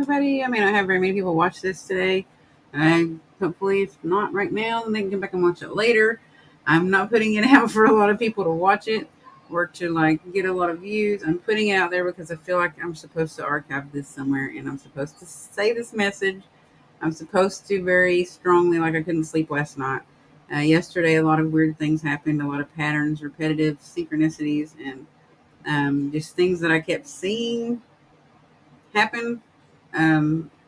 everybody. I mean, I have very many people watch this today. Hopefully, if not right now, then they can come back and watch it later. I'm not putting it out for a lot of people to watch it or to like get a lot of views. I'm putting it out there because I feel like I'm supposed to archive this somewhere and I'm supposed to say this message. I'm supposed to very strongly, like I couldn't sleep last night. Yesterday, a lot of weird things happened, a lot of patterns, repetitive synchronicities, and just things that I kept seeing happen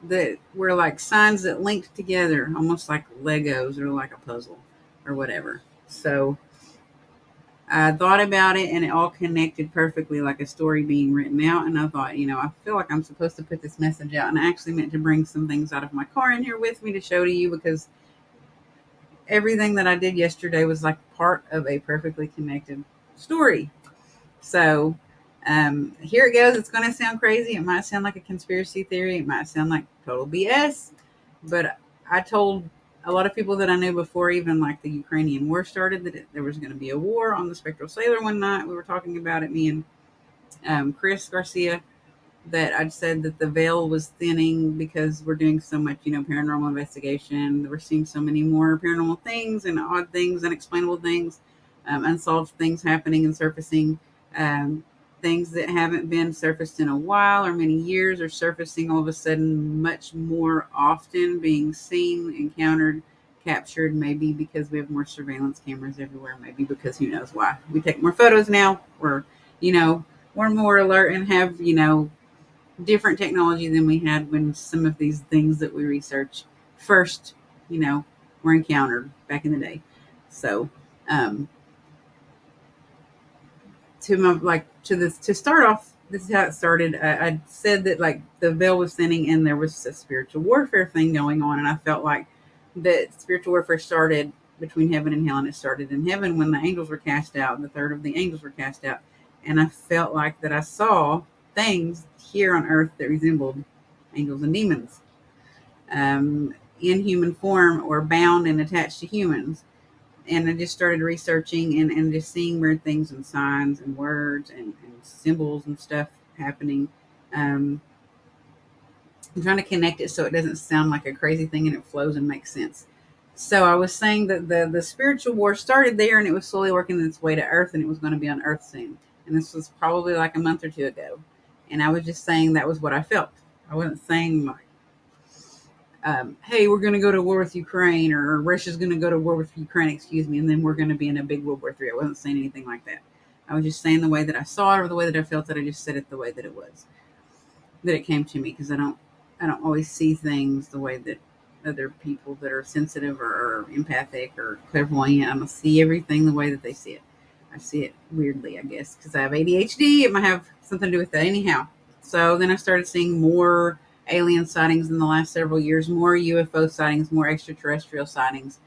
that were like signs that linked together, almost like Legos or like a puzzle or whatever. So I thought about it and it all connected perfectly like a story being written out. And I thought, I feel like I'm supposed to put this message out. And I actually meant to bring some things out of my car in here with me to show to you because everything that I did yesterday was like part of a perfectly connected story. So here it goes. It's going to sound crazy. It might sound like a conspiracy theory. It might sound like total BS. But I told a lot of people that I knew before even like the Ukrainian war started that there was going to be a war on the Spectral Sailor one night. We were talking about it, me and Chris Garcia, that I'd said that the veil was thinning because we're doing so much, paranormal investigation. We're seeing so many more paranormal things and odd things, unexplainable things, unsolved things happening and surfacing. Things that haven't been surfaced in a while or many years are surfacing all of a sudden much more often, being seen, encountered, captured, maybe because we have more surveillance cameras everywhere, maybe because who knows why. We take more photos now. We're more alert and have, different technology than we had when some of these things that we research first, you know, were encountered back in the day. So, um, to start off, this is how it started. I said that like the veil was thinning and there was a spiritual warfare thing going on, and I felt like that spiritual warfare started between heaven and hell, and it started in heaven when the angels were cast out. The third of the angels were cast out, and I felt like that I saw things here on earth that resembled angels and demons, in human form or bound and attached to humans. And I just started researching and just seeing weird things and signs and words and symbols and stuff happening. Um, I'm trying to connect it so it doesn't sound like a crazy thing and it flows and makes sense. So I was saying that the spiritual war started there and it was slowly working its way to Earth and it was going to be on Earth soon. And this was probably like a month or two ago. And I was just saying that was what I felt. I wasn't saying like, hey, we're going to go to war with Ukraine, or Russia's going to go to war with Ukraine, excuse me, and then we're going to be in a big World War III. I wasn't saying anything like that. I was just saying the way that I saw it or the way that I felt it. I just said it the way that it was, that it came to me, because I don't always see things the way that other people that are sensitive or empathic or clairvoyant. I don't see everything the way that they see it. I see it weirdly, I guess, because I have ADHD. It might have something to do with that. Anyhow, so then I started seeing more alien sightings in the last several years, more UFO sightings, more extraterrestrial sightings,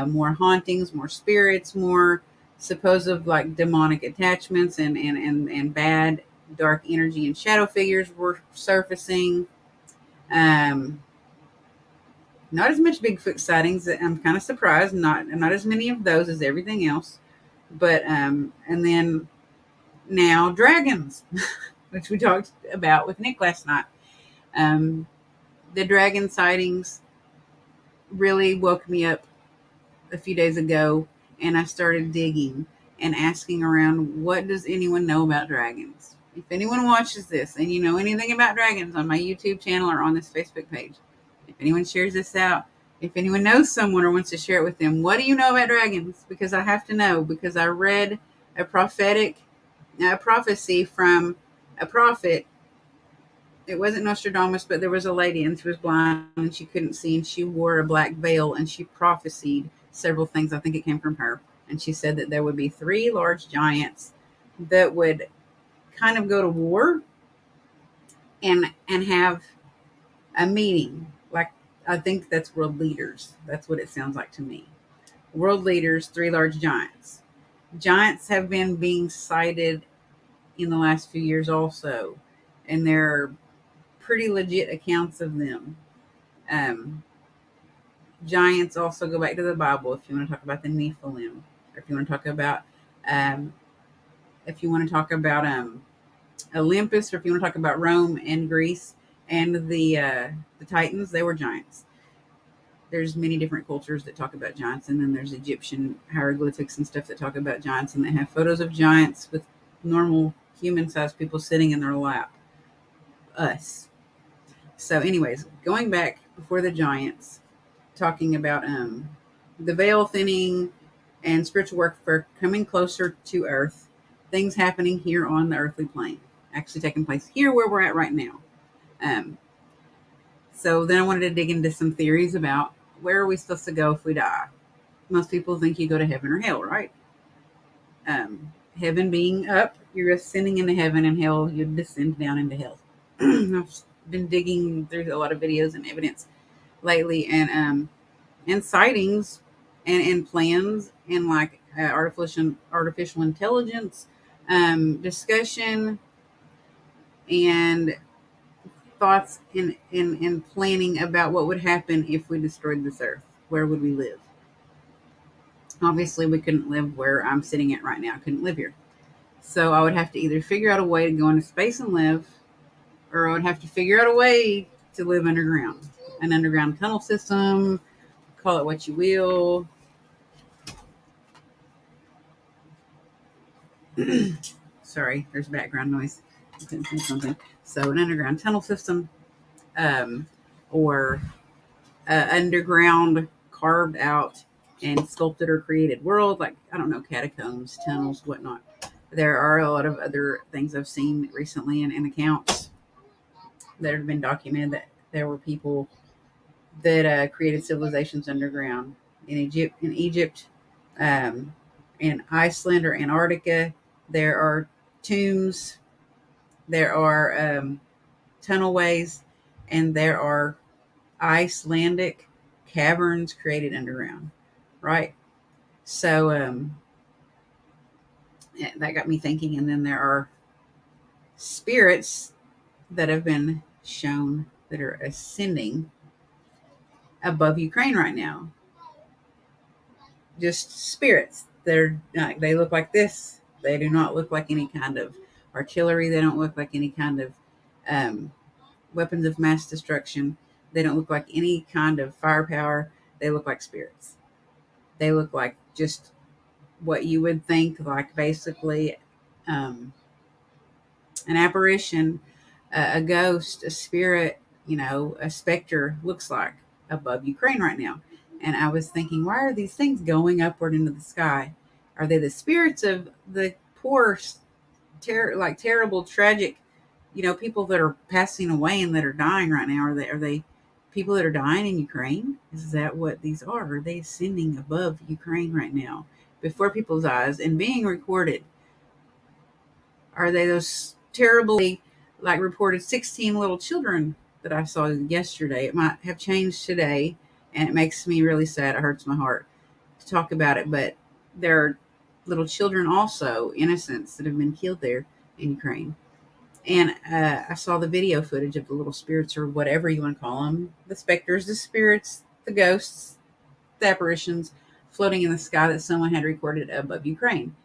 more hauntings, more spirits, more supposed like demonic attachments and bad dark energy and shadow figures were surfacing. Um, Not as much Bigfoot sightings. I'm kind of surprised. Not as many of those as everything else. But and then now dragons, which we talked about with Nick last night. Um, the dragon sightings really woke me up a few days ago, and I started digging and asking around, what does anyone know about dragons? If anyone watches this and you know anything about dragons on my YouTube channel or on this Facebook page, if anyone shares this out, if anyone knows someone or wants to share it with them, what do you know about dragons? Because I have to know, because I read a prophecy from a prophet. It wasn't Nostradamus, but there was a lady and she was blind and she couldn't see and she wore a black veil and she prophesied several things. I think it came from her. And she said that there would be three large giants that would kind of go to war and have a meeting. Like, I think that's world leaders. That's what it sounds like to me. World leaders, three large giants. Giants have been being sighted in the last few years also. And there are pretty legit accounts of them. Um, Giants also go back to the Bible if you want to talk about the Nephilim, or if you want to talk about um, Olympus, or if you want to talk about Rome and Greece And the Titans, they were giants. There's many different cultures that talk about giants, and then there's Egyptian hieroglyphics and stuff that talk about giants, and they have photos of giants with normal human-sized people sitting in their lap. Us. So, anyways, going back before the giants, talking about the veil thinning and spiritual work for coming closer to Earth, things happening here on the earthly plane, actually taking place here where we're at right now. Um, so then I wanted to dig into some theories about where are we supposed to go if we die. Most people think you go to heaven or hell, right? Heaven being up, you're ascending into heaven, and hell, you descend down into hell. I've been digging through a lot of videos and evidence lately, and sightings, and plans, and like artificial intelligence, discussion, and thoughts in planning about what would happen if we destroyed this earth. Where would we live? Obviously, we couldn't live where I'm sitting at right now. I couldn't live here. So I would have to either figure out a way to go into space and live, or I would have to figure out a way to live underground. An underground tunnel system, call it what you will. Sorry, there's background noise. I couldn't say something. So an underground tunnel system, um, or underground carved out and sculpted or created world, like, I don't know, catacombs, tunnels, whatnot. There are a lot of other things I've seen recently in accounts that have been documented that there were people that created civilizations underground in Egypt, um, in Iceland or Antarctica. There are tombs, there are tunnelways, and there are Icelandic caverns created underground, right? So that got me thinking. And then there are spirits that have been shown that are ascending above Ukraine right now. Just spirits. They look like this. They do not look like any kind of artillery. They don't look like any kind of um, weapons of mass destruction. They don't look like any kind of firepower. They look like spirits. They look like just what you would think, like basically um, an apparition, a ghost, a spirit, a specter looks like above Ukraine right now. And I was thinking, why are these things going upward into the sky? Are they the spirits of the poor, terrible, tragic, people that are passing away and that are dying right now? Are they people that are dying in Ukraine? Is that what these are? Are they ascending above Ukraine right now before people's eyes and being recorded? Are they those terribly, like, reported 16 little children that I saw yesterday? It might have changed today, and it makes me really sad. It hurts my heart to talk about it, but there are little children also, innocents, that have been killed there in Ukraine. And I saw the video footage of the little spirits, or whatever you want to call them, the specters, the spirits, the ghosts, the apparitions floating in the sky that someone had recorded above Ukraine.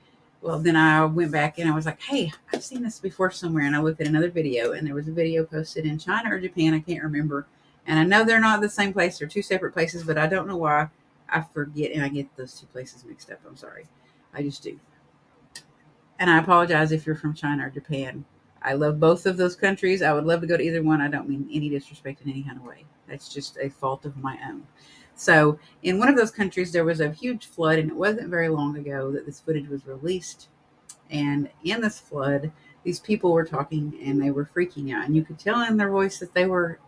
Well, then I went back and I was like, hey, I've seen this before somewhere. And I looked at another video, and there was a video posted in China or Japan. I can't remember. And I know they're not the same place. They're two separate places, but I don't know why I forget and I get those two places mixed up. I'm sorry. I just do. And I apologize if you're from China or Japan. I love both of those countries. I would love to go to either one. I don't mean any disrespect in any kind of way. That's just a fault of my own. So in one of those countries, there was a huge flood, and it wasn't very long ago that this footage was released. And in this flood, these people were talking and they were freaking out. And you could tell in their voice that they were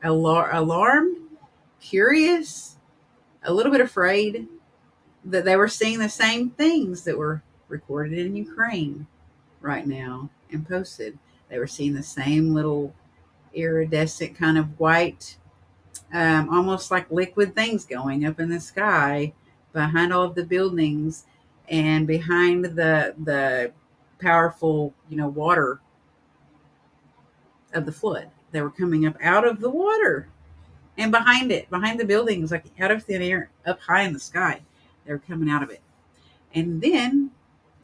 alarmed, curious, a little bit afraid, that they were seeing the same things that were recorded in Ukraine right now and posted. They were seeing the same little iridescent kind of white, almost like liquid things going up in the sky behind all of the buildings and behind the powerful, water of the flood. They were coming up out of the water and behind it, behind the buildings, like out of thin air, up high in the sky. They were coming out of it. And then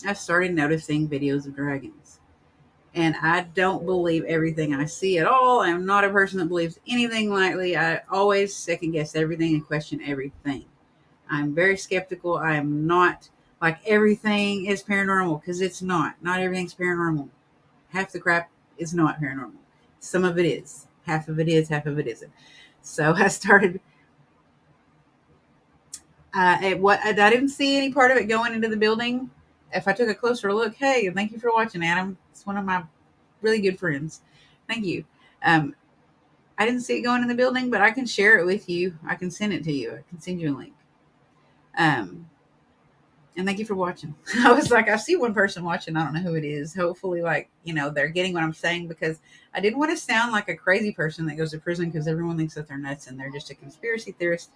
I started noticing videos of dragons. And I don't believe everything I see at all. I'm not a person that believes anything lightly. I always second guess everything and question everything. I'm very skeptical. I am not like everything is paranormal, because it's not. Not everything's paranormal. Half the crap is not paranormal. Some of it is. Half of it is, half of it isn't. So I started. I didn't see any part of it going into the building. If I took a closer look, hey, thank you for watching, Adam. It's one of my really good friends. Thank you. Um, I didn't see it going in the building, but I can share it with you. I can send it to you. I can send you a link. Um, and thank you for watching. I was like, I see one person watching. I don't know who it is. Hopefully, like, they're getting what I'm saying, because I didn't want to sound like a crazy person that goes to prison because everyone thinks that they're nuts and they're just a conspiracy theorist,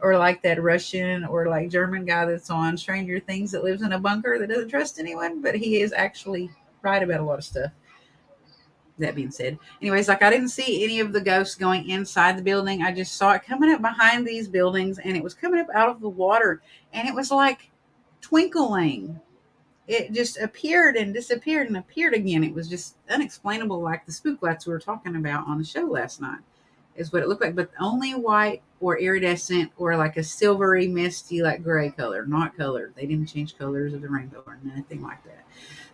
or like that Russian or like German guy that's on Stranger Things that lives in a bunker that doesn't trust anyone, but he is actually right about a lot of stuff. That being said, anyways, like, I didn't see any of the ghosts going inside the building. I just saw it coming up behind these buildings, and it was coming up out of the water, and it was like twinkling. It just appeared and disappeared and appeared again. It was just unexplainable, like the spook lights we were talking about on the show last night, is what it looked like, but only white or iridescent or like a silvery, misty, like gray color, not colored. They didn't change colors of the rainbow or anything like that.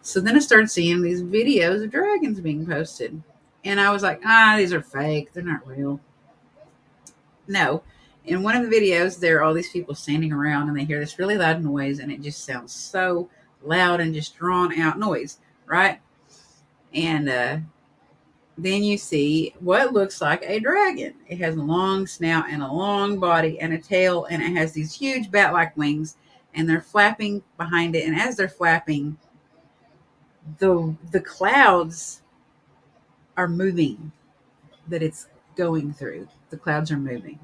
So then I started seeing these videos of dragons being posted. And I was like, these are fake. They're not real. No. In one of the videos, there are all these people standing around and they hear this really loud noise, and it just sounds so loud and just drawn out noise, right? And then you see what looks like a dragon. It has a long snout and a long body and a tail, and it has these huge bat-like wings, and they're flapping behind it. And as they're flapping, the clouds are moving that it's going through. The clouds are moving.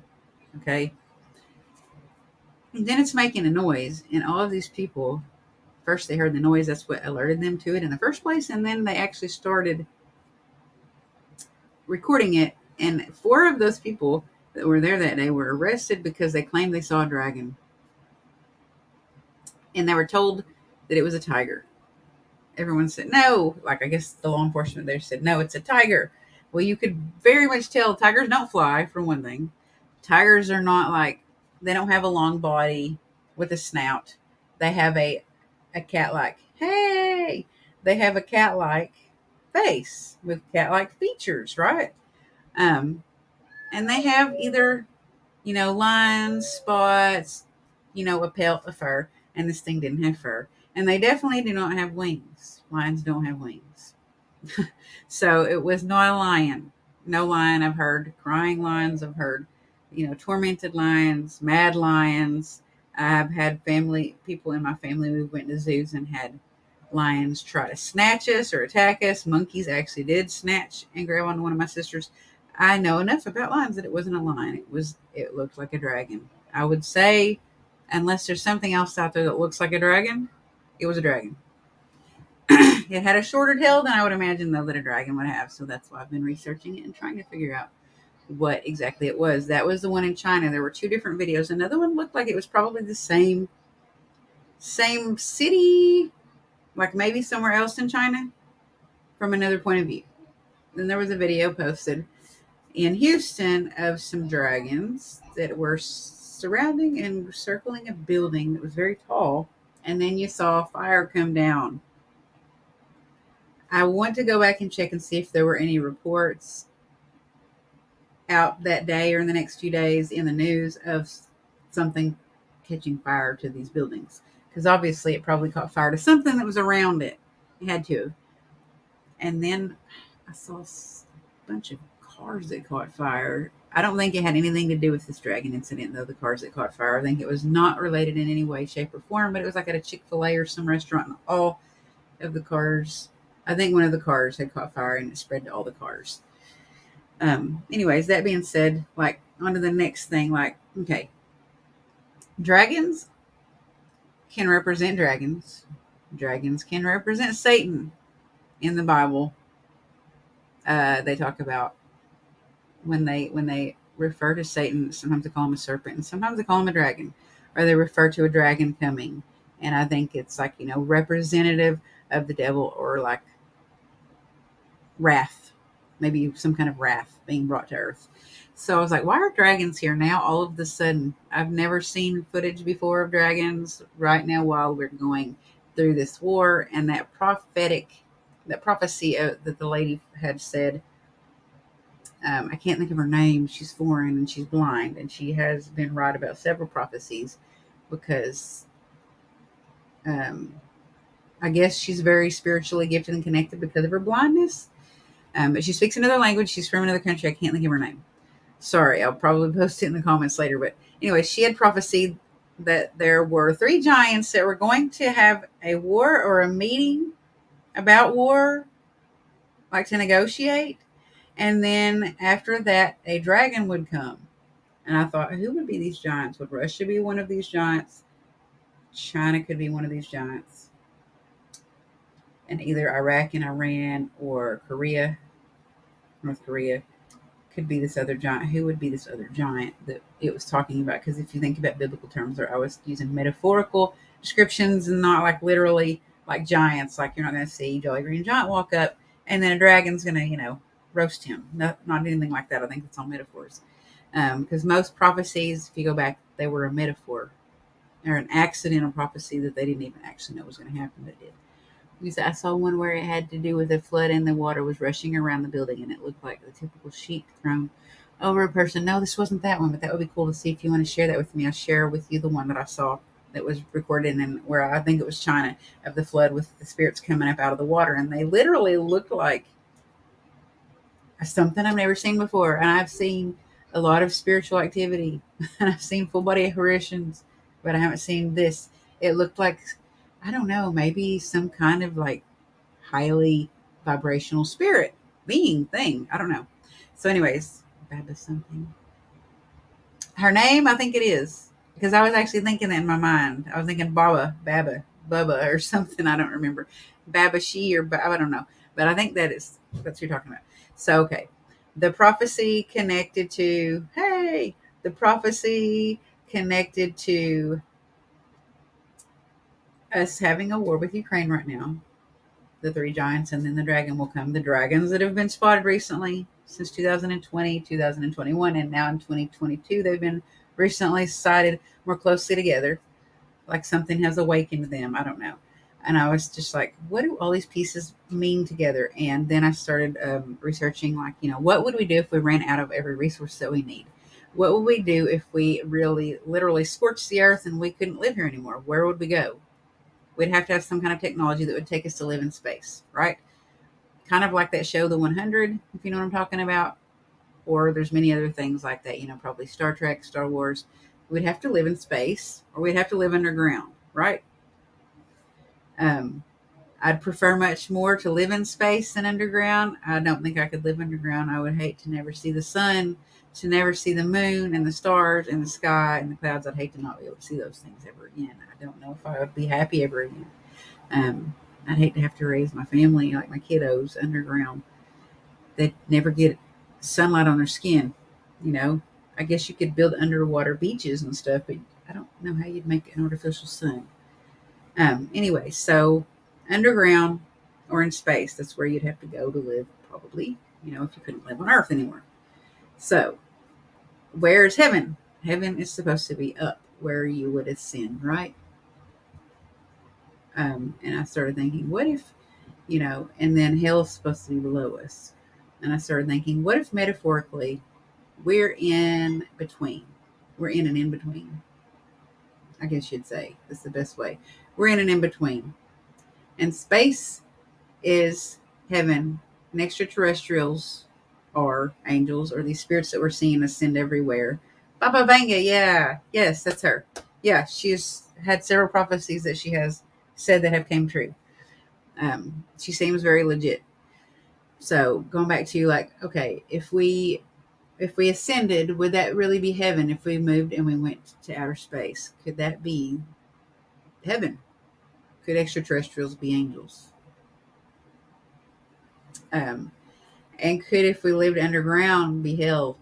Okay. And then it's making a noise, and all of these people, first they heard the noise. That's what alerted them to it in the first place. And then they actually started recording it. And 4 of those people that were there that day were arrested because they claimed they saw a dragon. And they were told that it was a tiger. Everyone said no. Like, I guess the law enforcement there said, no, it's a tiger. Well, you could very much tell tigers don't fly, for one thing. Tigers are not like, they don't have a long body with a snout. They have a cat-like, hey, they have a cat-like face with cat-like features, right? And they have either, lines, spots, a pelt of fur, and this thing didn't have fur. And they definitely do not have wings. Lions don't have wings. So it was not a lion. No lion. I've heard crying lions. I've heard, tormented lions, mad lions. I've had people in my family who went to zoos and had lions try to snatch us or attack us. Monkeys actually did snatch and grab onto one of my sisters. I know enough about lions that it wasn't a lion. It looked like a dragon. I would say, unless there's something else out there that looks like a dragon, it was a dragon. It had a shorter tail than I would imagine, though, that a dragon would have. So that's why I've been researching it and trying to figure out what exactly it was. That was the one in China. There were 2 different videos. Another one looked like it was probably the same city, like maybe somewhere else in China from another point of view. Then there was a video posted in Houston of some dragons that were surrounding and circling a building that was very tall. And then you saw fire come down. I want to go back and check and see if there were any reports out that day or in the next few days in the news of something catching fire to these buildings. Because obviously it probably caught fire to something that was around it. It had to. And then I saw a bunch of cars that caught fire. I don't think it had anything to do with this dragon incident, though, the cars that caught fire. I think it was not related in any way, shape, or form, but it was like at a Chick-fil-A or some restaurant, and all of the cars, I think one of the cars had caught fire and it spread to all the cars. Anyways, that being said, like, on to the next thing, like, okay, dragons can represent dragons. Dragons can represent Satan in the Bible. They talk about when they refer to Satan, sometimes they call him a serpent and sometimes they call him a dragon, or they refer to a dragon coming. And I think it's like, representative of the devil, or like wrath, maybe some kind of wrath being brought to Earth. So I was like, why are dragons here now all of a sudden? I've never seen footage before of dragons right now while we're going through this war. And that prophecy that the lady had said, I can't think of her name. She's foreign and she's blind. And she has been right about several prophecies because um, I guess she's very spiritually gifted and connected because of her blindness. But she speaks another language. She's from another country. I can't think of her name. Sorry, I'll probably post it in the comments later. But anyway, she had prophesied that there were three giants that were going to have a war or a meeting about war, like to negotiate. And then after that, a dragon would come. And I thought, who would be these giants? Would Russia be one of these giants? China could be one of these giants. And either Iraq and Iran or Korea, North Korea, could be this other giant. Who would be this other giant that it was talking about? Because if you think about biblical terms, I was using metaphorical descriptions and not like literally like giants. Like you're not going to see Jolly Green Giant walk up and then a dragon's going to, roast him. Not anything like that. I think it's all metaphors. Because most prophecies, if you go back, they were a metaphor or an accidental prophecy that they didn't even actually know was going to happen, but it did. I saw one where it had to do with a flood and the water was rushing around the building and it looked like the typical sheet thrown over a person. No, this wasn't that one, but that would be cool to see. If you want to share that with me, I'll share with you the one that I saw that was recorded and where I think it was China, of the flood with the spirits coming up out of the water. And they literally looked like something I've never seen before. And I've seen a lot of spiritual activity and I've seen full body apparitions, but I haven't seen this. It looked like, I don't know, maybe some kind of like highly vibrational spirit being thing. I don't know. So, anyways, Baba something. Her name, I think it is, because I was actually thinking that in my mind. I was thinking Baba, or something. I don't remember. Baba she or I don't know, but I think that's what you're talking about. So, okay, the prophecy connected to the prophecy connected to us having a war with Ukraine right now, the three giants, and then the dragon will come. The dragons that have been spotted recently since 2020, 2021, and now in 2022, they've been recently sighted more closely together, like something has awakened them. I don't know. And I was just like, what do all these pieces mean together? And then I started researching, like, what would we do if we ran out of every resource that we need? What would we do if we really, literally scorched the earth and we couldn't live here anymore? Where would we go? We'd have to have some kind of technology that would take us to live in space, right? Kind of like that show, The 100, if you know what I'm talking about. Or there's many other things like that, probably Star Trek, Star Wars. We'd have to live in space or we'd have to live underground, right? Um, I'd prefer much more to live in space than underground. I don't think I could live underground. I would hate to never see the sun, to never see the moon and the stars and the sky and the clouds. I'd hate to not be able to see those things ever again. I don't know if I would be happy ever again. I'd hate to have to raise my family, like my kiddos, underground. They'd never get sunlight on their skin. You know, I guess you could build underwater beaches and stuff, but I don't know how you'd make an artificial sun. Anyway, so underground or in space, that's where you'd have to go to live, probably, if you couldn't live on Earth anymore. So, where's heaven? Heaven is supposed to be up where you would ascend, right? And I started thinking, what if, and then hell's supposed to be below us. And I started thinking, what if metaphorically we're in between? We're in an in between, I guess you'd say. That's the best way. We're in an in between. And space is heaven, and extraterrestrials are angels or these spirits that we're seeing ascend everywhere. Baba Vanga, yeah. Yes, that's her. Yeah, she's had several prophecies that she has said that have came true. She seems very legit. So going back to like, okay, if we ascended, would that really be heaven? If we moved and we went to outer space, could that be heaven? Could extraterrestrials be angels? Um, and could, if we lived underground, be hell?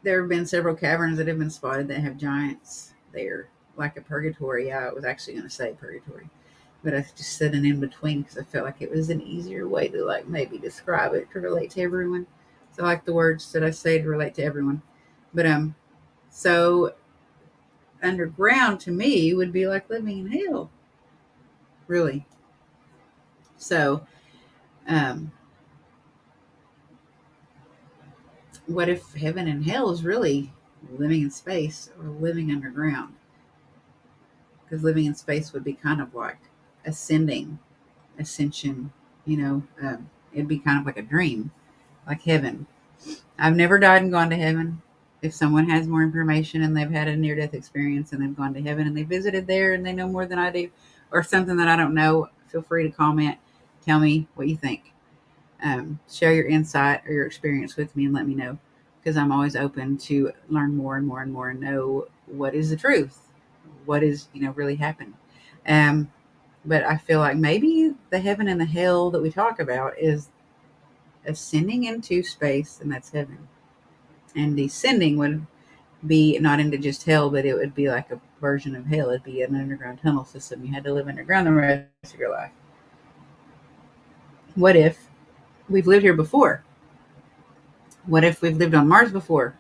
There have been several caverns that have been spotted that have giants there, like a purgatory. Yeah, I was actually going to say purgatory. but I just said an in between because I felt like it was an easier way to like maybe describe it to relate to everyone. So I like the words that I say to relate to everyone. But so underground to me would be like living in hell, really. So um, what if heaven and hell is really living in space or living underground? Because living in space would be kind of like ascension. It'd be kind of like a dream, like heaven. I've never died and gone to heaven. If someone has more information and they've had a near death experience and they've gone to heaven and they visited there and they know more than I do, or something that I don't know, feel free to comment. Tell me what you think. Share your insight or your experience with me and let me know, because I'm always open to learn more and more and more and know what is the truth, what is really happened. Um, but I feel like maybe the heaven and the hell that we talk about is ascending into space, and that's heaven. And descending would be not into just hell, but it would be like a version of hell. It'd be an underground tunnel system. You had to live underground the rest of your life. What if we've lived here before? What if we've lived on Mars before?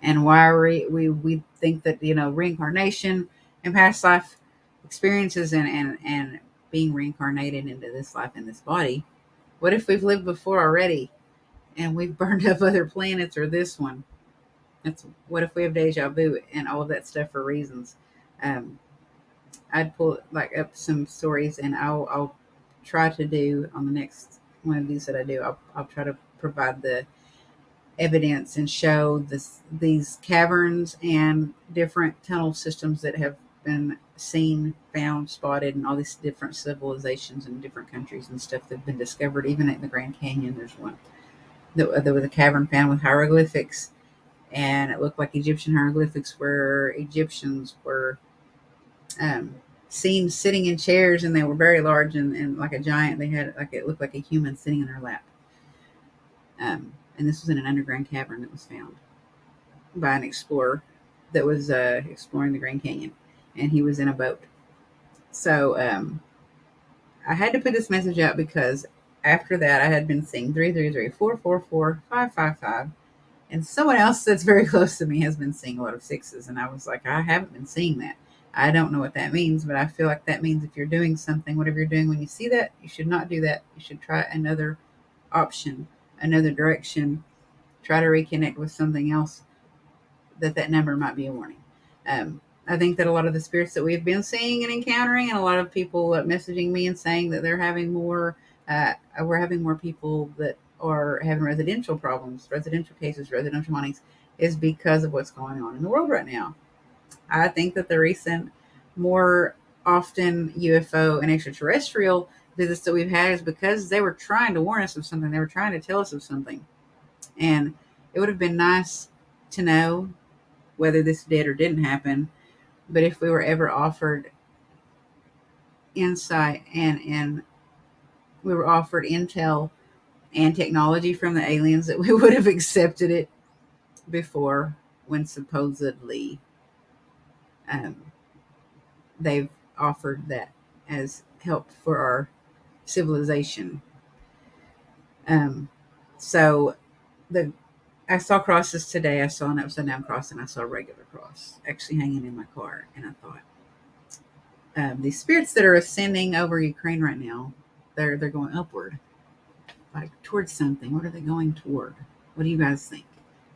And why are we think that reincarnation and past life experiences and being reincarnated into this life in this body? What if we've lived before already and we've burned up other planets or this one? That's what if we have deja vu and all of that stuff for reasons. Um, I'd pull like up some stories, and I'll try to do on the next one of these that I do. I'll try to provide the evidence and show these caverns and different tunnel systems that have been seen, found, spotted, and all these different civilizations in different countries and stuff that have been discovered. Even at the Grand Canyon, there's one. There was a cavern found with hieroglyphics, and it looked like Egyptian hieroglyphics where Egyptians were seen sitting in chairs, and they were very large and like a giant. They had like it looked like a human sitting in their lap. And this was in an underground cavern that was found by an explorer that was exploring the Grand Canyon, and he was in a boat. So I had to put this message out because after that I had been seeing 333, 444, 555. And someone else that's very close to me has been seeing a lot of sixes. And I was like, I haven't been seeing that. I don't know what that means, but I feel like that means if you're doing something, whatever you're doing, when you see that, you should not do that. You should try another option, another direction, try to reconnect with something else, that number might be a warning. I think that a lot of the spirits that we've been seeing and encountering, and a lot of people messaging me and saying that they're having more, we're having more people that are having residential problems, residential cases, residential hauntings, is because of what's going on in the world right now. I think that the recent, more often UFO and extraterrestrial visits that we've had is because they were trying to warn us of something. They were trying to tell us of something. And it would have been nice to know whether this did or didn't happen. But if we were ever offered insight and we were offered intel and technology from the aliens, that we would have accepted it before, when supposedly um, they've offered that as help for our civilization. Um, so the I saw crosses today. I saw an upside down cross and I saw a regular cross actually hanging in my car, and I thought, these spirits that are ascending over Ukraine right now, they're going upward, like towards something. What are they going toward? What do you guys think?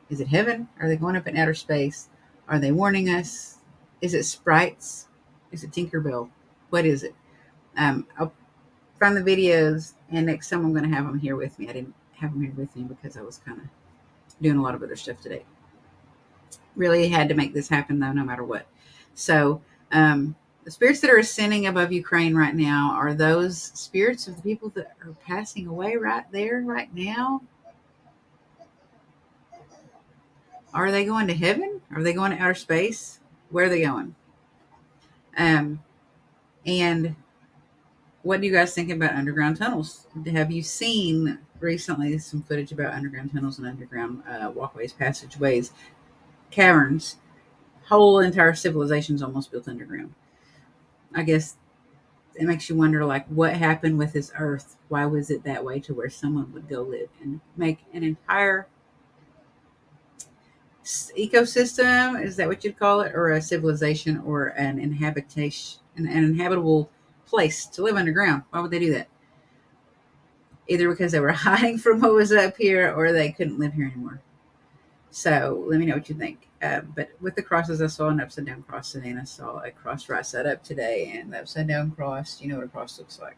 Is it heaven? Are they going up in outer space? Are they warning us? Is it sprites? Is it Tinkerbell? What is it? I'll find the videos, and next time I'm going to have them here with me. I didn't have them here with me because I was kind of doing a lot of other stuff today. Really had to make this happen, though, no matter what. So, the spirits that are ascending above Ukraine right now are those spirits of the people that are passing away right there, right now. Are they going to heaven? Are they going to outer space? Where are they going? Um, and what do you guys think about underground tunnels? Have you seen recently some footage about underground tunnels and underground walkways, passageways, caverns? Whole entire civilizations almost built underground. I guess it makes you wonder, like, what happened with this earth? Why was it that way to where someone would go live and make an entire ecosystem? Is that what you'd call it? Or a civilization or an inhabitation, an inhabitable place to live underground? Why would they do that? Either because they were hiding from what was up here or they couldn't live here anymore. So let me know what you think. But with the crosses, I saw an upside down cross today, and I saw a cross right side up today, and the upside down cross, you know what a cross looks like,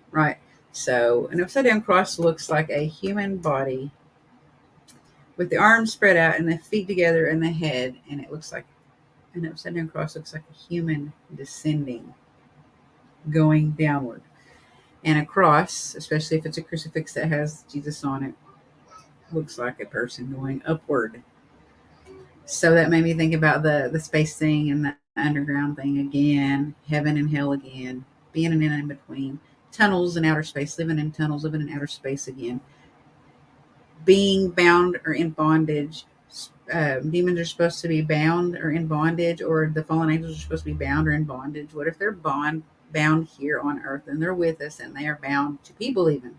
right? So an upside down cross looks like a human body with the arms spread out and the feet together and the head, and it looks like an upside down cross looks like a human descending, going downward. And a cross, especially if it's a crucifix that has Jesus on it, looks like a person going upward. So that made me think about the space thing and the underground thing again, heaven and hell again, being in between, tunnels and outer space, living in tunnels, living in outer space again, being bound or in bondage. Demons are supposed to be bound or in bondage, or the fallen angels are supposed to be bound or in bondage. What if they're bound here on earth and they're with us and they are bound to people? Even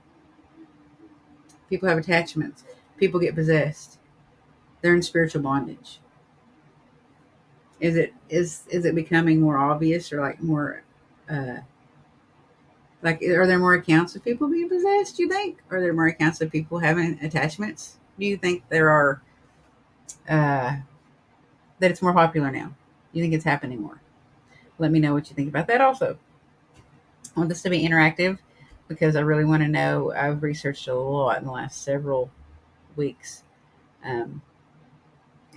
people have attachments, people get possessed, they're in spiritual bondage. Is it becoming more obvious, or like more uh like, are there more accounts of people being possessed, you think? Are there more accounts of people having attachments? Do you think there are uh that it's more popular now? You think it's happening more? Let me know what you think about that also. I want this to be interactive because I really want to know. I've researched a lot in the last several weeks, um,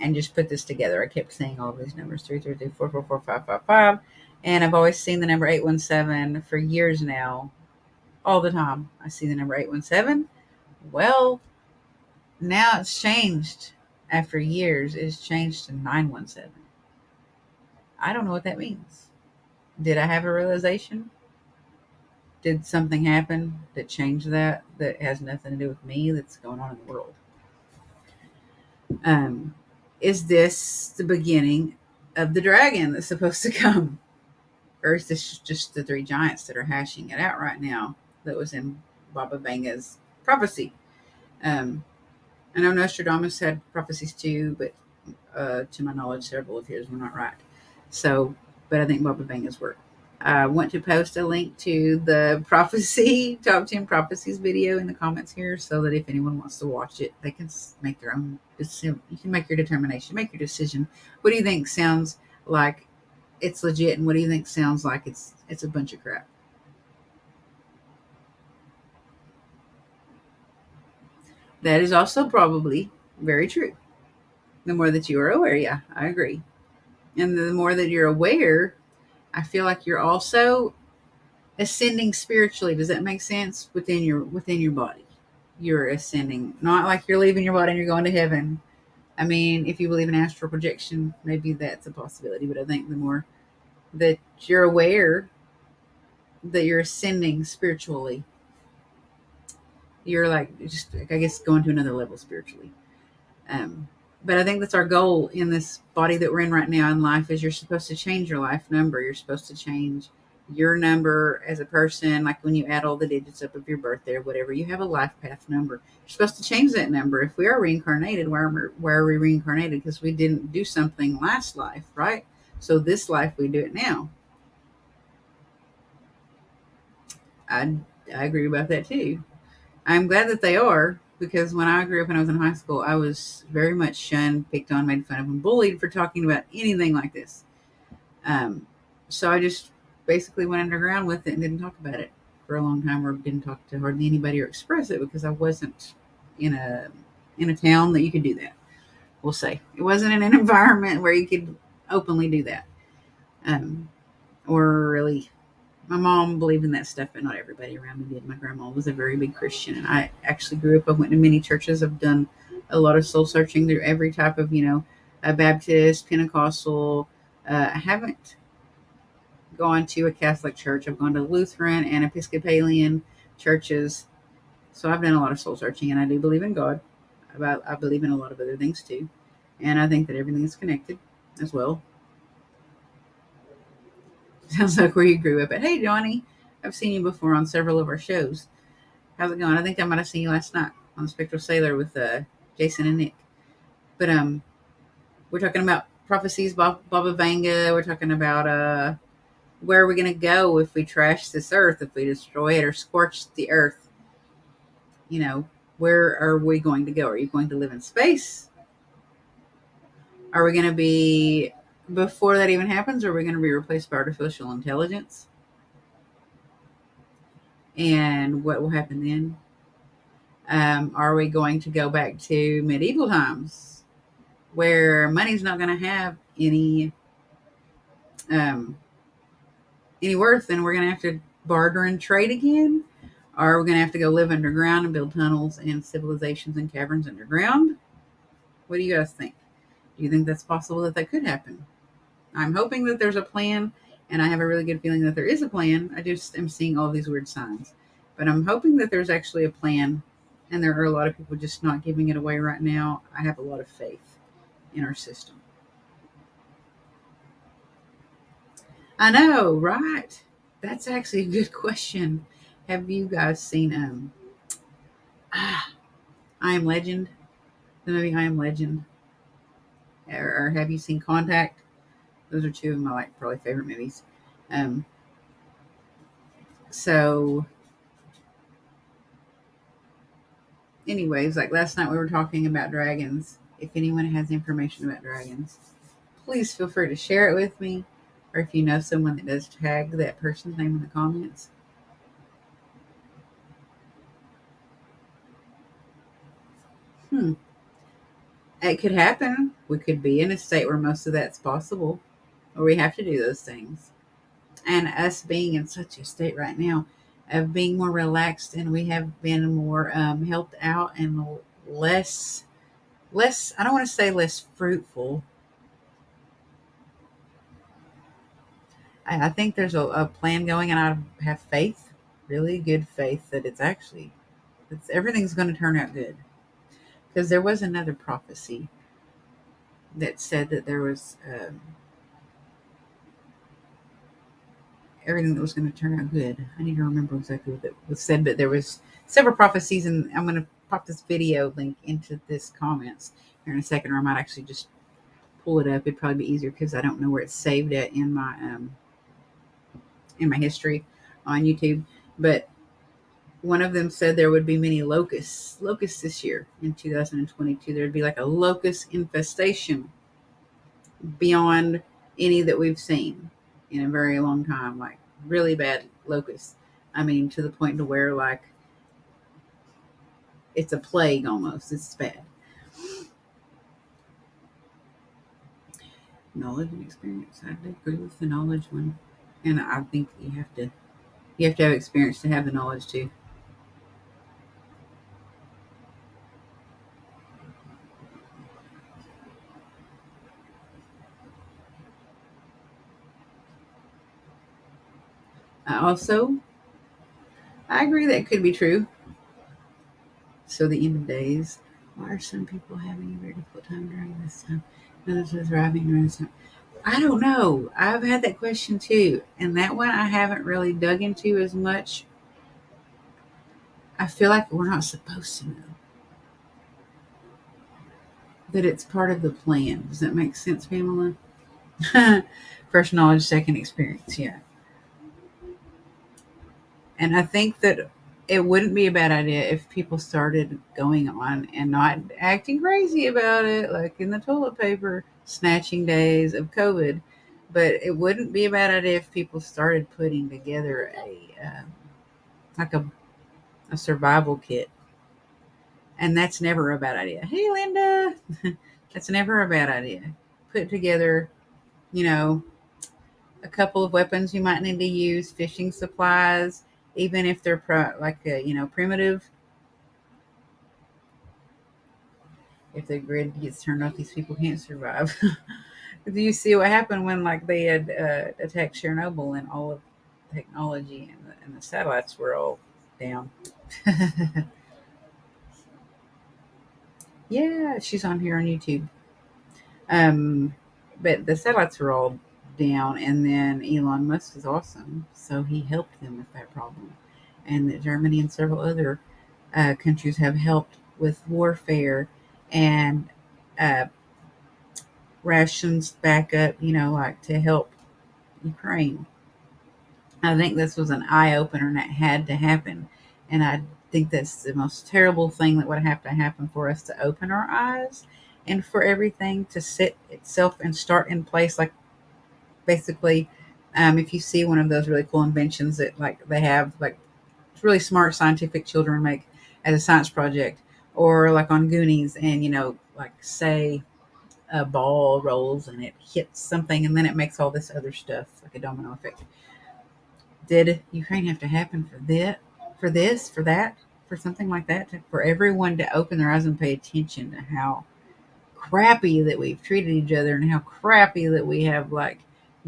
and just put this together. I kept saying all of these numbers: 332 444 555, and I've always seen the number 817 for years now. All the time, I see the number 817. Well, now it's changed. After years, it's changed to 917. I don't know what that means. Did I have a realization? Did something happen that changed that has nothing to do with me, that's going on in the world? Um, is this the beginning of the dragon that's supposed to come? Or is this just the three giants that are hashing it out right now that was in Baba Vanga's prophecy? Um, I know Nostradamus had prophecies too, but to my knowledge, several of his were not right. So, but I think Baba Vanga's were. I want to post a link to the prophecy, top 10 prophecies video in the comments here, so that if anyone wants to watch it, they can make their own decision. You can make your determination, make your decision. What do you think sounds like it's legit, and what do you think sounds like it's a bunch of crap? That is also probably very true. The more that you are aware, yeah, I agree. And the more that you're aware, I feel like you're also ascending spiritually. Does that make sense? Within your body, you're ascending. Not like you're leaving your body and you're going to heaven. I mean, if you believe in astral projection, maybe that's a possibility. But I think the more that you're aware that you're ascending spiritually, you're like, just, I guess, going to another level spiritually. Um, but I think that's our goal in this body that we're in right now in life. Is you're supposed to change your life number. You're supposed to change your number as a person. Like when you add all the digits up of your birthday or whatever, you have a life path number. You're supposed to change that number. If we are reincarnated, why are we reincarnated? Because we didn't do something last life, right? So this life we do it now. I I agree about that too. I'm glad that they are, because when I grew up and I was in high school, I was very much shunned, picked on, made fun of, and bullied for talking about anything like this. Um, so I just basically went underground with it and didn't talk about it for a long time, or didn't talk to hardly anybody or express it, because I wasn't in a town that you could do that. We'll say it wasn't in an environment where you could openly do that, um, or really. My mom believed in that stuff, but not everybody around me did. My grandma was a very big Christian, and I actually grew up. I went to many churches. I've done a lot of soul searching through every type of, a Baptist, Pentecostal. I haven't gone to a Catholic church. I've gone to Lutheran and Episcopalian churches. So I've done a lot of soul searching, and I do believe in God. I believe in a lot of other things too, and I think that everything is connected as well. Sounds like where you grew up at. Hey, Johnny. I've seen you before on several of our shows. How's it going? I think I might have seen you last night on the Spectral Sailor with Jason and Nick. But we're talking about prophecies, Baba Vanga. We're talking about where are we going to go if we trash this earth, if we destroy it or scorch the earth? You know, where are we going to go? Are you going to live in space? Are we going to be, before that even happens, are we going to be replaced by artificial intelligence? And what will happen then? Are we going to go back to medieval times where money's not going to have um, any worth and we're going to have to barter and trade again? Or are we going to have to go live underground and build tunnels and civilizations and caverns underground? What do you guys think? Do you think that's possible that that could happen? I'm hoping that there's a plan, and I have a really good feeling that there is a plan. I just am seeing all these weird signs. But I'm hoping that there's actually a plan, and there are a lot of people just not giving it away right now. I have a lot of faith in our system. I know, right? That's actually a good question. Have you guys seen I Am Legend? The movie I Am Legend? Or have you seen Contact? Those are two of my probably favorite movies. Um, so anyways, like last night we were talking about dragons. If anyone has information about dragons, please feel free to share it with me. Or if you know someone that does, tag that person's name in the comments. Hmm. It could happen. We could be in a state where most of that's possible, or we have to do those things. And us being in such a state right now of being more relaxed, and we have been more helped out and less, I don't want to say less fruitful. I think there's a plan going, and I have faith, really good faith, that it's everything's going to turn out good. Because there was another prophecy that said that there was everything that was going to turn out good. I need to remember exactly what it was said, but there was several prophecies, and I'm going to pop this video link into this comments here in a second, or I might actually just pull it up. It'd probably be easier because I don't know where it's saved at in my history on YouTube. But one of them said there would be many locusts this year in 2022. There'd be like a locust infestation beyond any that we've seen in a very long time, like really bad locusts. I mean, to the point to where like it's a plague almost. It's bad. Knowledge and experience. I agree with the knowledge one, and I think you have to have experience to have the knowledge too. Also, I agree that could be true. So the end of days. Why are some people having a very difficult time during this time? Others are thriving during this time. I don't know. I've had that question too, and that one I haven't really dug into as much. I feel like we're not supposed to know that it's part of the plan. Does that make sense, Pamela? First knowledge, second experience. Yeah, and I think that it wouldn't be a bad idea if people started going on and not acting crazy about it, like in the toilet paper snatching days of COVID. But it wouldn't be a bad idea if people started putting together like a survival kit, and that's never a bad idea. Hey, Linda, that's never a bad idea. Put together, you know, a couple of weapons you might need to use, fishing supplies, even if they're primitive. If the grid gets turned off, these people can't survive. Do you see what happened when like they had attacked Chernobyl and all of the technology and the satellites were all down? Yeah, she's on here on YouTube. Um, but the satellites were all down. And then Elon Musk is awesome, so he helped them with that problem. And that Germany and several other countries have helped with warfare and uh, rations backup, like to help Ukraine. I think this was an eye opener and it had to happen. And I think that's the most terrible thing that would have to happen for us to open our eyes and for everything to sit itself and start in place. Like basically, if you see one of those really cool inventions that like they have, like really smart scientific children make as a science project, or like on Goonies, and like say a ball rolls and it hits something and then it makes all this other stuff like a domino effect. Did Ukraine have to happen for that, for that, for something like that, for everyone to open their eyes and pay attention to how crappy that we've treated each other and how crappy that we have like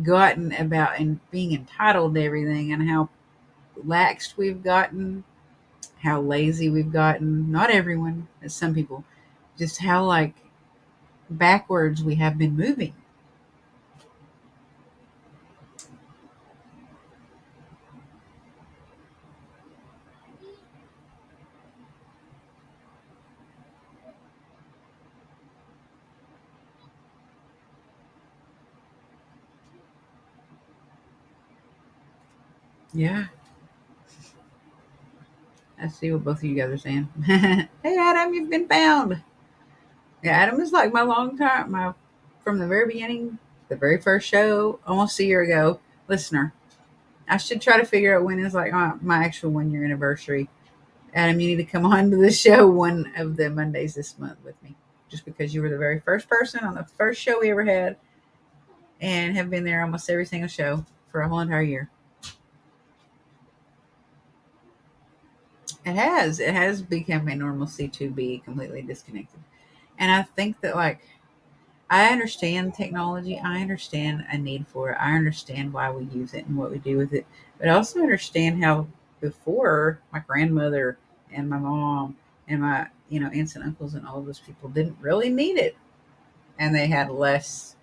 gotten about and being entitled to everything, and how laxed we've gotten, how lazy we've gotten. Not everyone, as some people, just how like backwards we have been moving. Yeah, I see what both of you guys are saying. Hey, Adam, you've been found. Yeah, Adam is like my long time, my from the very beginning, the very first show, almost a year ago, listener. I should try to figure out when is like my actual 1 year anniversary. Adam, you need to come on to the show one of the Mondays this month with me, just because you were the very first person on the first show we ever had, and have been there almost every single show for a whole entire year. It has become a normalcy to be completely disconnected, and I think that like I understand technology. I understand a need for it. I understand why we use it and what we do with it. But I also understand how before my grandmother and my mom and my, aunts and uncles and all of those people didn't really need it. And they had less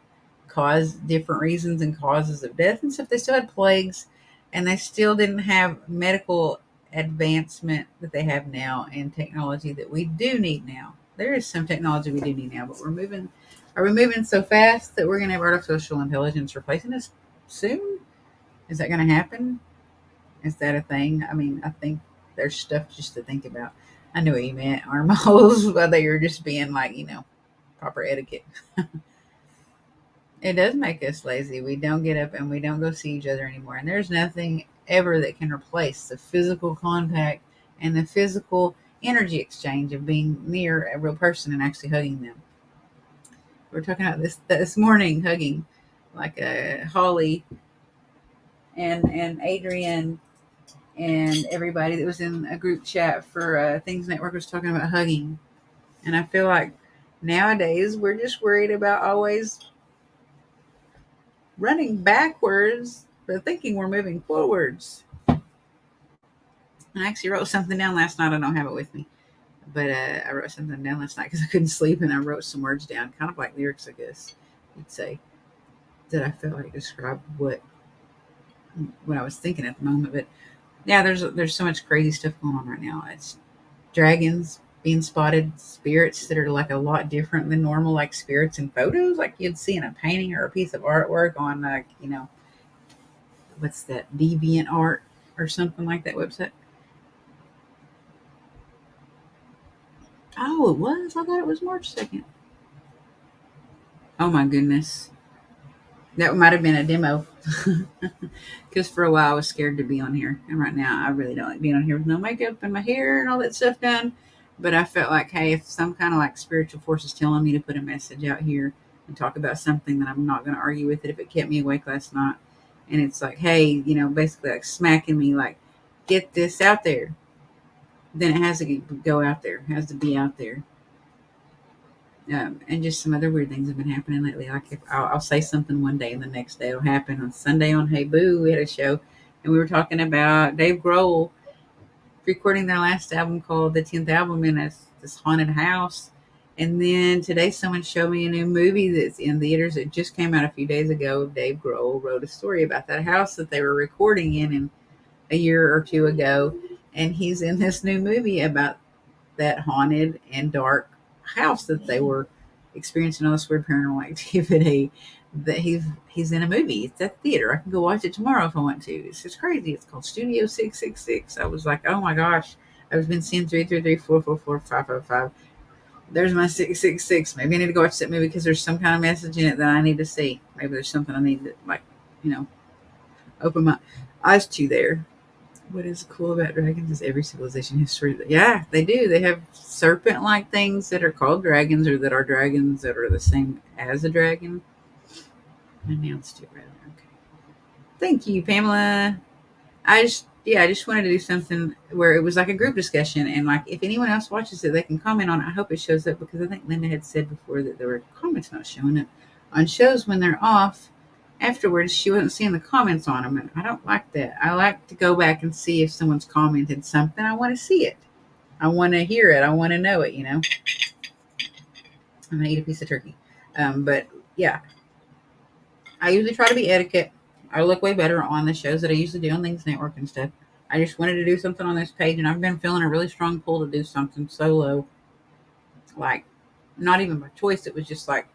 different reasons and causes of death and stuff. They still had plagues and they still didn't have medical advancement that they have now and technology that we do need now. There is some technology we do need now, but are we moving so fast that we're going to have artificial intelligence replacing us soon? Is that going to happen? Is that a thing? I mean, I think there's stuff just to think about. I knew what you meant, arm holes, whether you're just being like, proper etiquette. It does make us lazy. We don't get up and we don't go see each other anymore. And there's nothing ever that can replace the physical contact and the physical energy exchange of being near a real person and actually hugging them. We were talking about this morning, hugging like Holly and Adrian and everybody that was in a group chat for Things Network was talking about hugging. And I feel like nowadays we're just worried about always running backwards, but thinking we're moving forwards. And I actually wrote something down last night. I don't have it with me, but I wrote something down last night because I couldn't sleep, and I wrote some words down, kind of like lyrics, I guess you'd say, that I felt like described what I was thinking at the moment. But yeah, there's so much crazy stuff going on right now. It's dragons being spotted, spirits that are like a lot different than normal, like spirits in photos, like you'd see in a painting or a piece of artwork on, like, what's that, Deviant Art or something like that website. Oh, it was. I thought it was March 2nd. Oh my goodness. That might have been a demo. Because for a while I was scared to be on here. And right now I really don't like being on here with no makeup and my hair and all that stuff done. But I felt like, hey, if some kind of like spiritual force is telling me to put a message out here and talk about something, that I'm not going to argue with it if it kept me awake last night. And it's like, hey, basically like smacking me, like, get this out there. Then it has to go out there, it has to be out there. And just some other weird things have been happening lately. Like if I'll say something one day and the next day it'll happen. On Sunday on Hey Boo, we had a show and we were talking about Dave Grohl recording their last album called The 10th Album in this haunted house. And then today, someone showed me a new movie that's in theaters. It just came out a few days ago. Dave Grohl wrote a story about that house that they were recording in a year or two ago. And he's in this new movie about that haunted and dark house that they were experiencing all this weird paranormal activity. That he's in a movie. It's at the theater. I can go watch it tomorrow if I want to. It's just crazy. It's called Studio 666. I was like, oh my gosh. I've been seeing 333 444 555. There's my 666. Maybe I need to go watch that movie because there's some kind of message in it that I need to see. Maybe there's something I need to, like, you know, open my eyes to there. What is cool about dragons is every civilization history. Yeah, they do. They have serpent-like things that are called dragons, or that are dragons that are the same as a dragon. I announced it rather. Okay. Thank you, Pamela. I just wanted to do something where it was like a group discussion, and like if anyone else watches it, they can comment on it. I hope it shows up because I think Linda had said before that there were comments not showing up on shows when they're off. Afterwards, she wasn't seeing the comments on them, and I don't like that. I like to go back and see if someone's commented something. I want to see it. I want to hear it. I want to know it. I'm gonna eat a piece of turkey. But yeah, I usually try to be etiquette. I look way better on the shows that I usually do on Things Network and stuff. I just wanted to do something on this page, and I've been feeling a really strong pull to do something solo. Like, not even by choice. It was just like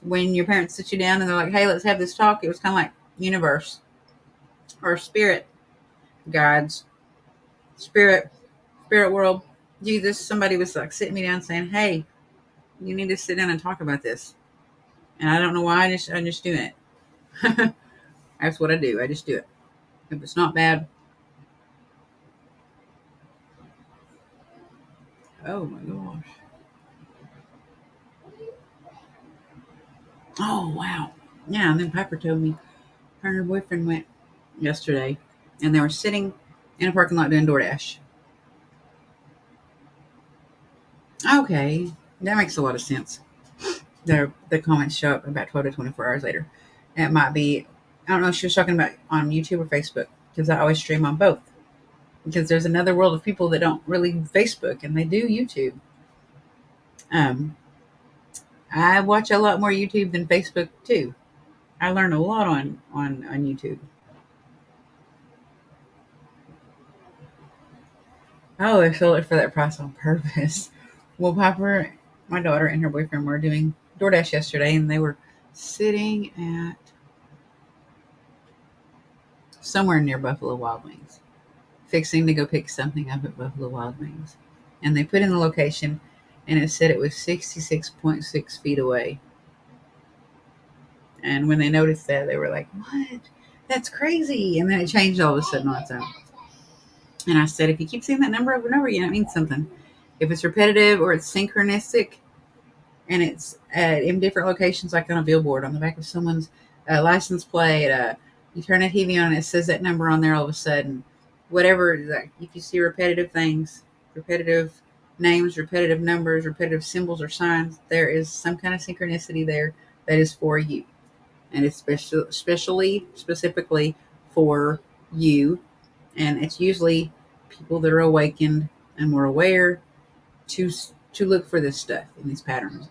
when your parents sit you down and they're like, "Hey, let's have this talk." It was kind of like universe or spirit guides, spirit, spirit world, Jesus. Somebody was like sitting me down saying, "Hey, you need to sit down and talk about this." And I don't know why. I'm just doing it. That's what I do. I just do it. If it's not bad, oh my gosh. Oh wow. Yeah, and then Piper told me her and her boyfriend went yesterday, and they were sitting in a parking lot doing DoorDash. Okay, that makes a lot of sense. The comments show up about 12 to 24 hours later. And it might be, I don't know if she was talking about on YouTube or Facebook, because I always stream on both. Because there's another world of people that don't really Facebook and they do YouTube. Um, I watch a lot more YouTube than Facebook too. I learn a lot on YouTube. Oh, they sold it for that price on purpose. Well, Piper, my daughter, and her boyfriend were doing DoorDash yesterday, and they were sitting at somewhere near Buffalo Wild Wings, fixing to go pick something up at Buffalo Wild Wings. And they put in the location, and it said it was 66.6 feet away. And when they noticed that, they were like, "What? That's crazy!" And then it changed all of a sudden on its own. And I said, if you keep seeing that number over and over again, it means something. If it's repetitive or it's synchronistic, and it's in different locations, like on a billboard, on the back of someone's license plate. You turn a TV on, and it says that number on there all of a sudden. Whatever, like, if you see repetitive things, repetitive names, repetitive numbers, repetitive symbols or signs, there is some kind of synchronicity there that is for you. And it's specifically for you. And it's usually people that are awakened and more aware to to look for this stuff in these patterns.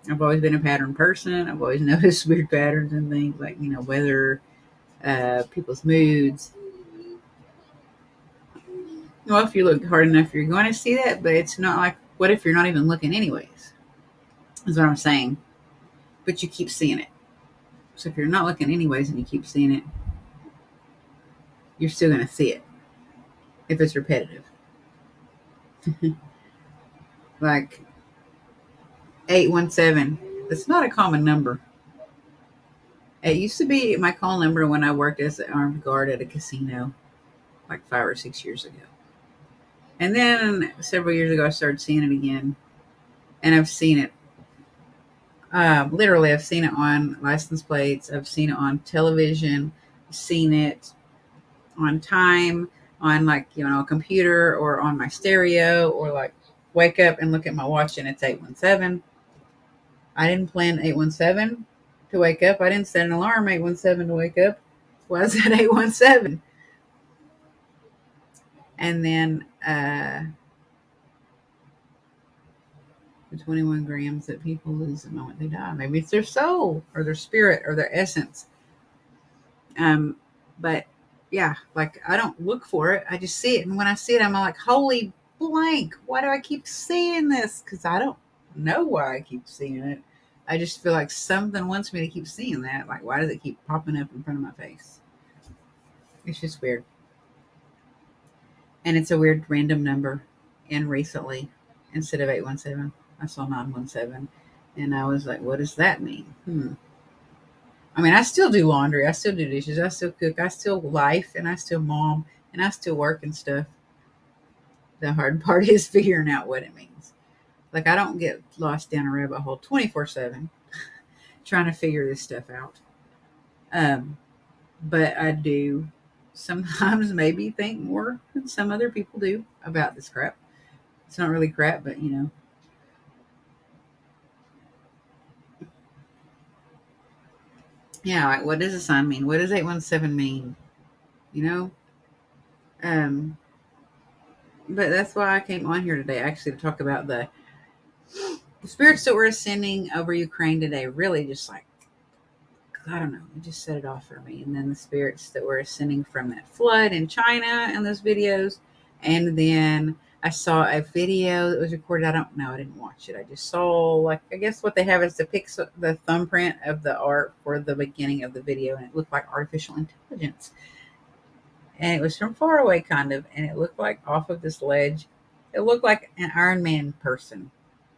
I've always been a pattern person. I've always noticed weird patterns and things like, weather, people's moods. Well, if you look hard enough, you're going to see that, but it's not like, what if you're not even looking anyways? Is what I'm saying. But you keep seeing it. So if you're not looking anyways and you keep seeing it, you're still going to see it if it's repetitive. Like 817. That's not a common number. It used to be my call number when I worked as an armed guard at a casino like 5 or 6 years ago. And then several years ago, I started seeing it again. And I've seen it. Literally, I've seen it on license plates. I've seen it on television. I've seen it on time, on like, a computer or on my stereo, or like wake up and look at my watch and it's 817. I didn't plan 817 to wake up. I didn't set an alarm 817 to wake up. Why is that 817? And then the 21 grams that people lose the moment they die. Maybe it's their soul or their spirit or their essence. Um, but yeah, like I don't look for it. I just see it. And when I see it, I'm like, holy blank. Why do I keep seeing this? Because I don't know why I keep seeing it. I just feel like something wants me to keep seeing that. Like, why does it keep popping up in front of my face? It's just weird. And it's a weird random number. And recently, instead of 817, I saw 917. And I was like, what does that mean? I mean, I still do laundry. I still do dishes. I still cook. I still life and I still mom and I still work and stuff. The hard part is figuring out what it means. Like, I don't get lost down a rabbit hole 24/7 trying to figure this stuff out. Um, but I do sometimes maybe think more than some other people do about this crap. It's not really crap, but yeah, like what does a sign mean? What does 817 mean? You know? Um, but that's why I came on here today actually to talk about the spirits that were ascending over Ukraine today. Really just like, I don't know, it just set it off for me. And then the spirits that were ascending from that flood in China and those videos. And then I saw a video that was recorded. I don't know. I didn't watch it. I just saw, like, I guess what they have is the thumbprint of the art for the beginning of the video. And it looked like artificial intelligence. And it was from far away, kind of. And it looked like off of this ledge. It looked like an Iron Man person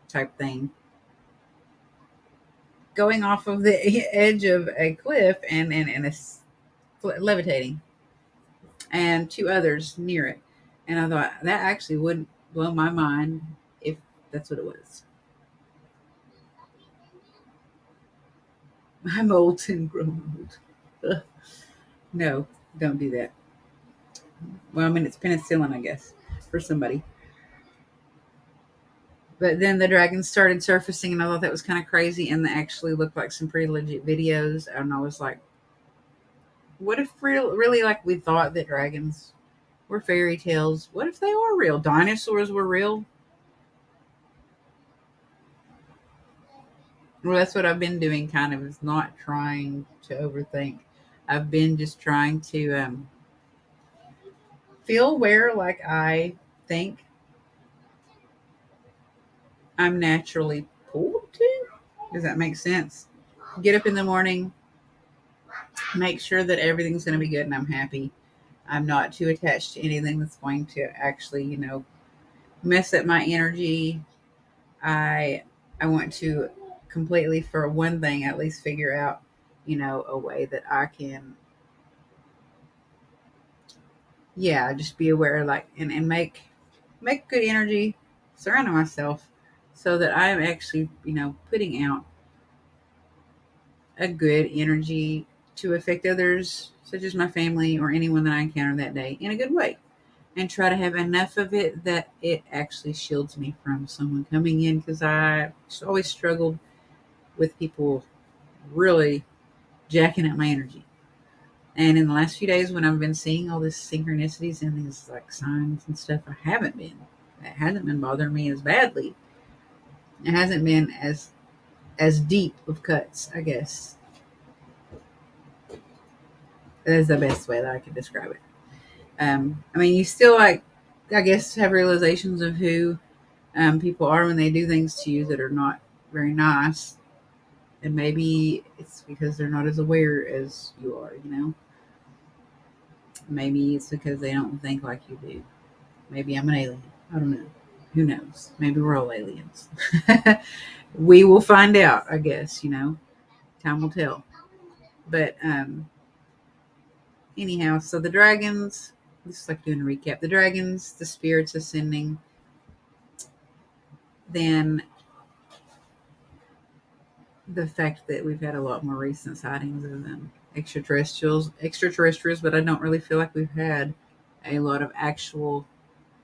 type thing going off of the edge of a cliff and levitating, and two others near it. And I thought that actually would blow my mind if that's what it was. I'm old and grown old. Ugh. No, don't do that. Well, I mean, it's penicillin, I guess, for somebody. But then the dragons started surfacing, and I thought that was kind of crazy. And they actually looked like some pretty legit videos. And I was like, what if really like we thought that dragons were fairy tales? What if they are real? Dinosaurs were real? Well, that's what I've been doing, kind of, is not trying to overthink. I've been just trying to feel where, like, I think I'm naturally pulled to. Does that make sense? Get up in the morning, make sure that everything's going to be good and I'm happy. I'm not too attached to anything that's going to actually, mess up my energy. I I want to completely, for one thing, at least figure out, a way that I can, yeah, just be aware, like, and make good energy, surrounding myself so that I'm actually, putting out a good energy to affect others, such as my family or anyone that I encounter that day, in a good way. And try to have enough of it that it actually shields me from someone coming in, because I always struggled with people really jacking up my energy. And in the last few days, when I've been seeing all these synchronicities and these like signs and stuff, I haven't been. It hasn't been bothering me as badly. It hasn't been as deep of cuts, I guess. That's the best way that I can describe it. I mean, you still, like, I guess, have realizations of who people are when they do things to you that are not very nice, and maybe it's because they're not as aware as you are. Maybe it's because they don't think like you do. Maybe I'm an alien. I don't know. Who knows? Maybe we're all aliens. We will find out, I guess. Time will tell. But anyhow, so the dragons. This is like doing a recap. The dragons, the spirits ascending. Then the fact that we've had a lot more recent sightings of extraterrestrials, but I don't really feel like we've had a lot of actual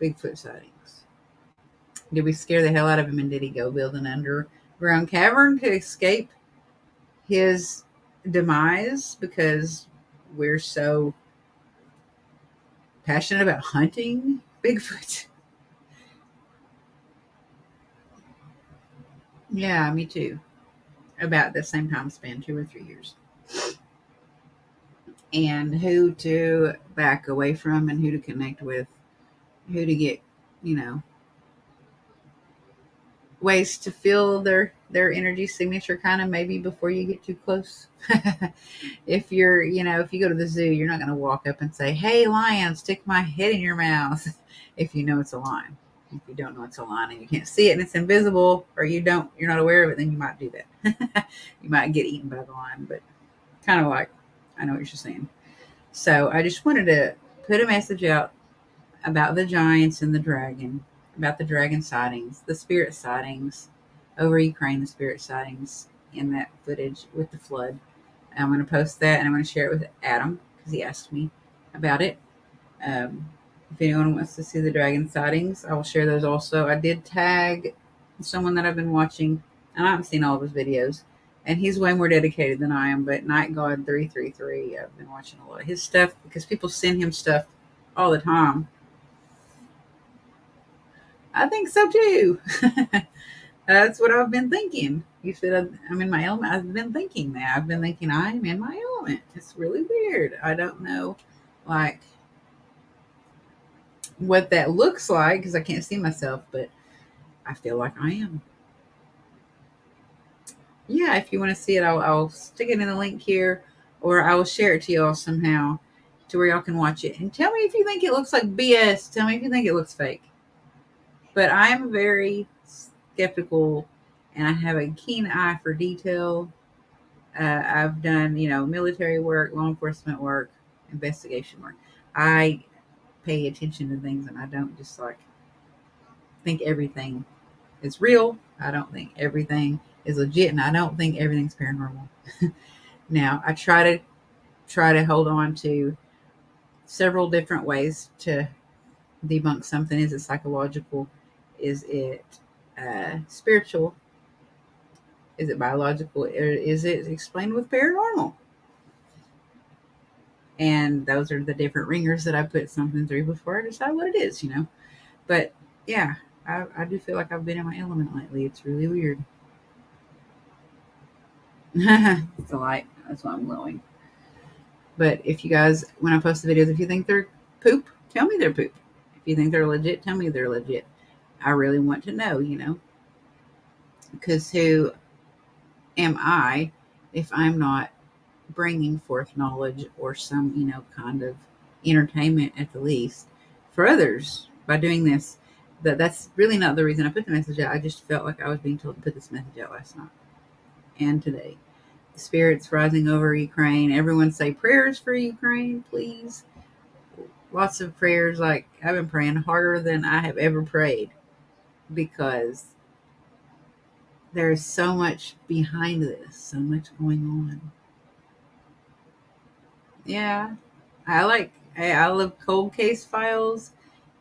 Bigfoot sightings. Did we scare the hell out of him, and did he go build an underground cavern to escape his demise because we're so passionate about hunting Bigfoot? Yeah, me too. About the same time span, 2 or 3 years. And who to back away from and who to connect with, who to get, you know, ways to feel their energy signature kind of maybe before you get too close. If you're, if you go to the zoo, you're not going to walk up and say, "Hey, lion, stick my head in your mouth." If you know it's a lion. If you don't know it's a lion and you can't see it and it's invisible, or you're not aware of it, then you might do that. You might get eaten by the lion, but kind of like, I know what you're saying. So I just wanted to put a message out about the giants and the dragon, about the dragon sightings, the spirit sightings over Ukraine, the spirit sightings in that footage with the flood. I'm going to post that and I'm going to share it with Adam because he asked me about it. Um, if anyone wants to see the dragon sightings, I will share those also. I did tag someone that I've been watching, and I haven't seen all of his videos, and he's way more dedicated than I am. But Night God 333, I've been watching a lot of his stuff because people send him stuff all the time. I think so too. That's what I've been thinking. You said I'm in my element. I've been thinking that. I've been thinking I'm in my element. It's really weird. I don't know, like, what that looks like because I can't see myself, but I feel like I am. Yeah, if you want to see it, I'll stick it in the link here, or I will share it to y'all somehow to where y'all can watch it. And tell me if you think it looks like BS. Tell me if you think it looks fake. But I am very skeptical and I have a keen eye for detail. I've done, military work, law enforcement work, investigation work. I pay attention to things and I don't just like think everything is real. I don't think everything is legit and I don't think everything's paranormal. Now, I try to hold on to several different ways to debunk something. Is it psychological? Is it spiritual? Is it biological? Or is it explained with paranormal? And those are the different ringers that I put something through before I decide what it is. But yeah, I do feel like I've been in my element lately. It's really weird. It's a light. That's why I'm glowing. But if you guys, when I post the videos, if you think they're poop, tell me they're poop. If you think they're legit, tell me they're legit. I really want to know, because who am I if I'm not bringing forth knowledge or some, kind of entertainment at the least for others by doing this? That's really not the reason I put the message out. I just felt like I was being told to put this message out last night and today. The spirits rising over Ukraine. Everyone say prayers for Ukraine, please. Lots of prayers. Like, I've been praying harder than I have ever prayed because there's so much behind this, so much going on. Yeah, I love cold case files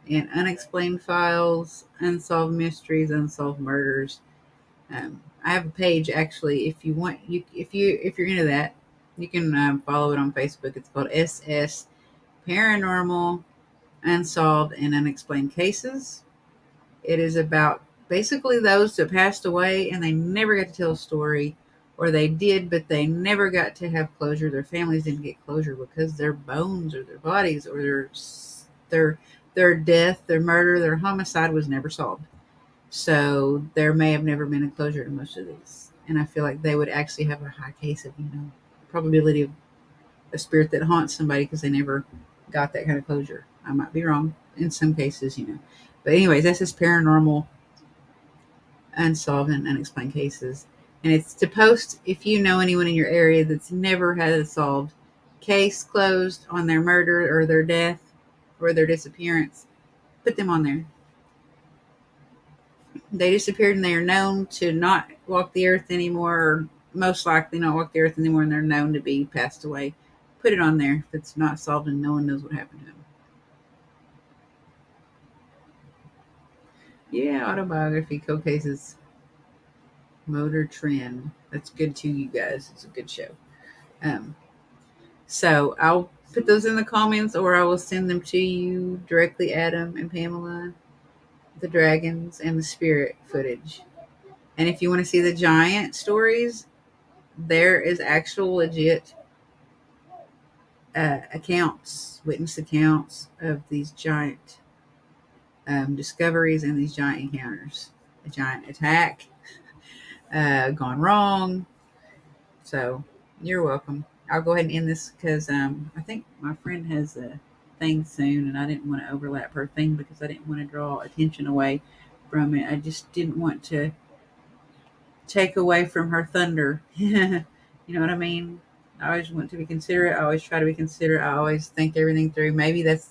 and unexplained files, unsolved mysteries, unsolved murders. I have a page actually. If you want, if you're into that, you can follow it on Facebook. It's called SS Paranormal Unsolved and Unexplained Cases. It is about basically those that passed away and they never got to tell a story, or they did, but they never got to have closure. Their families didn't get closure because their bones or their bodies or their death, their murder, their homicide was never solved. So there may have never been a closure to most of these. And I feel like they would actually have a high case of, probability of a spirit that haunts somebody because they never got that kind of closure. I might be wrong in some cases. But anyways, that's just paranormal, unsolved, and unexplained cases. And it's to post if you know anyone in your area that's never had a solved case closed on their murder or their death or their disappearance. Put them on there. They disappeared and they are known to not walk the earth anymore, or most likely not walk the earth anymore, and they're known to be passed away. Put it on there if it's not solved and no one knows what happened to them. Yeah, autobiography, cold cases, motor trend. That's good too, you guys. It's a good show. Um, so I'll put those in the comments, or I will send them to you directly, Adam and Pamela, the dragons and the spirit footage. And if you want to see the giant stories, there is actual legit accounts, witness accounts of these giant discoveries and these giant encounters. A giant attack gone wrong. So you're welcome. I'll go ahead and end this because I think my friend has a thing soon, and I didn't want to overlap her thing because I didn't want to draw attention away from it. I just didn't want to take away from her thunder. You know what I mean? I always want to be considerate. I always try to be considerate. I always think everything through. Maybe that's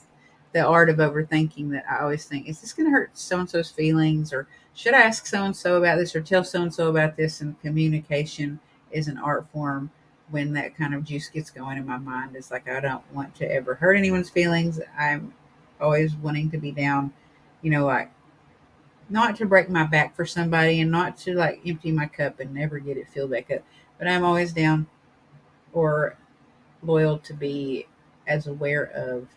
the art of overthinking, that I always think, is this going to hurt so and so's feelings? Or should I ask so and so about this or tell so and so about this? And communication is an art form when that kind of juice gets going in my mind. It's like, I don't want to ever hurt anyone's feelings. I'm always wanting to be down, like, not to break my back for somebody and not to like empty my cup and never get it filled back up. But I'm always down or loyal to be as aware of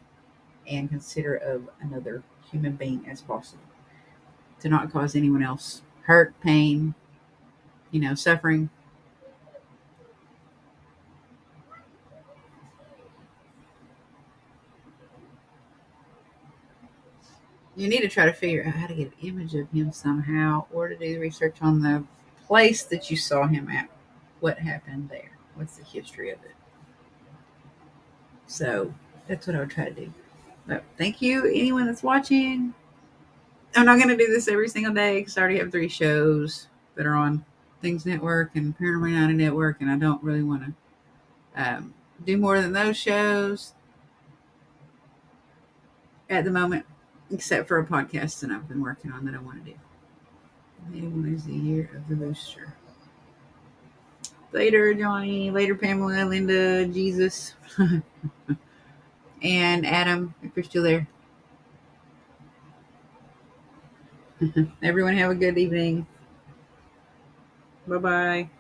and considerate of another human being as possible, to not cause anyone else hurt, pain, suffering. You need to try to figure out how to get an image of him somehow, or to do research on the place that you saw him at. What happened there? What's the history of it? So that's what I would try to do. But thank you, anyone that's watching. I'm not going to do this every single day because I already have 3 shows that are on Things Network and Paranormal United Network, and I don't really want to do more than those shows at the moment, except for a podcast that I've been working on that I want to do. Maybe is the year of the rooster. Later, Johnny. Later, Pamela, Linda, Jesus, and Adam, if you're still there. Everyone have a good evening. Bye-bye.